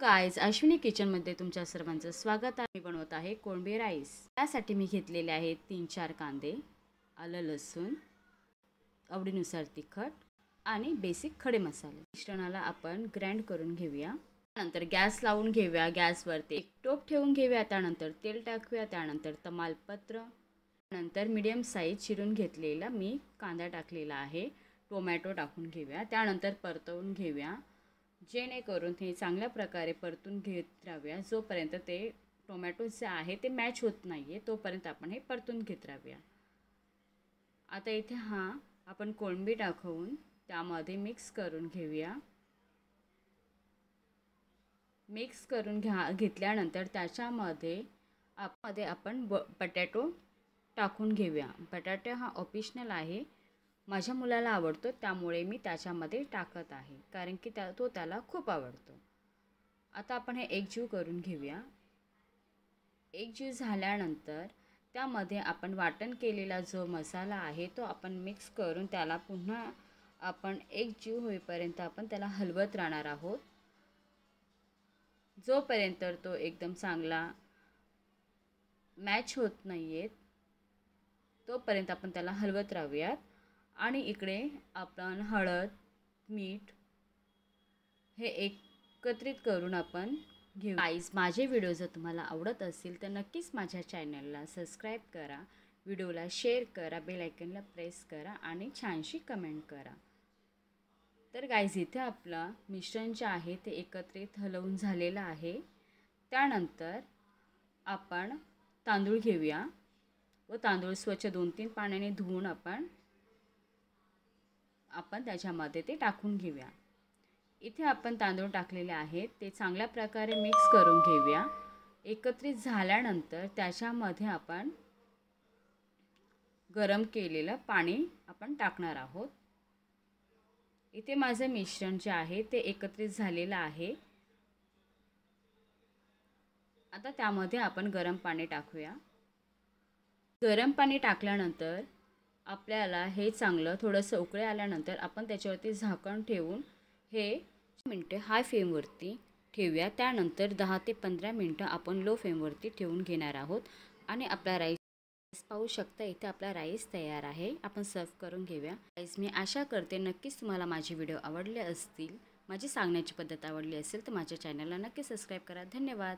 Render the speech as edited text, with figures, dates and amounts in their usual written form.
Guys, Ashwini किचनमध्ये तुमच्या सर्वांचं स्वागत आहे। मी बनवत आहे कोळंबी राईस। त्यासाठी मी घेतलेले आहेत 3-4 कांदे, आलं लसूण, आवडीनुसार तिखट आणि बेसिक खडे मसाले। मिश्रणाला आपण ग्राइंड करून घेऊया। त्यानंतर गॅस लावून घेऊया। गॅसवरती एक टोप ठेवून घेऊया। त्यानंतर तेल टाकूया। त्यानंतर तमालपत्र, नंतर मीडियम साईज चिरून घेतलेला मी कांदा टाकलेला आहे। टोमॅटो टाकून घेऊया। त्यानंतर परतवून घेऊया, जेणेकरून हे चांगल्या प्रकारे परतून घेत राहूया। जोपर्यंत ते टोमॅटो जे आहे ते मॅच होत नाही आहे तोपर्यंत आपण हे परतून घेत राहूया। आता इथे आपण कोळंबी टाकून त्यामध्ये मिक्स करून घेऊया। मिक्स करून घेतल्यानंतर त्याच्यामध्ये आपण बटाटो टाकून घेऊया। बटाटा हा ऑप्शनल आहे, माझ्या मुलाला आवडतो त्यामुळे मी त्याच्यामध्ये टाकत आहे, कारण की त्याला खूप आवडतो। आता आपण हे एकजीव करून घेऊया। एकजीव झाल्यानंतर त्यामध्ये आपण वाटण केलेला जो मसाला आहे तो आपण मिक्स करून त्याला पुन्हा आपण एकजीव होईपर्यंत आपण त्याला हलवत राहणार आहोत, जोपर्यंत तो एकदम चांगला मॅच होत नाही आहे तोपर्यंत आपण त्याला हलवत राहूयात। आणि इकडे आपण हळद, मीठ हे एकत्रित करून आपण घेऊ। गाईज, माझे व्हिडिओ जर तुम्हाला आवडत असतील तर नक्कीच माझ्या चॅनलला सबस्क्राईब करा, व्हिडिओला शेअर करा, बेल आयकॉनला प्रेस करा आणि छानशी कमेंट करा। तर गाईज, इथे आपला मिश्रण जे आहे ते एकत्रित हलवून झालेलं आहे। त्यानंतर आपण तांदूळ घेऊया व तांदूळ स्वच्छ 2-3 पाण्याने धुवून आपण त्याच्यामध्ये ते टाकून घेऊया। इथे आपण तांदूळ टाकलेले आहेत ते चांगल्या प्रकारे मिक्स करून घेऊया। एकत्रित झाल्यानंतर त्याच्यामध्ये आपण गरम केलेलं पाणी आपण टाकणार आहोत। इथे माझे मिश्रण जे आहे ते एकत्रित झालेलं आहे। आता त्यामध्ये आपण गरम पाणी टाकूया। गरम पाणी टाकल्यानंतर आपल्याला हे चांगलं थोडंसं उकळी आल्यानंतर आपण त्याच्यावरती झाकण ठेवून हे मिनटं हाय फ्लेमवरती ठेवूया। त्यानंतर 10 ते 15 मिनटं आपण लो फ्लेमवरती ठेवून घेणार आहोत। आणि आपला राईस पाहू शकता, इथे आपला राईस तयार आहे। आपण सर्व करून घेऊया। गाईस, मी आशा करते नक्कीच तुम्हाला माझे व्हिडिओ आवडले असतील, माझी सांगण्याची पद्धत आवडली असेल तर माझ्या चॅनलला नक्की सबस्क्राईब करा। धन्यवाद।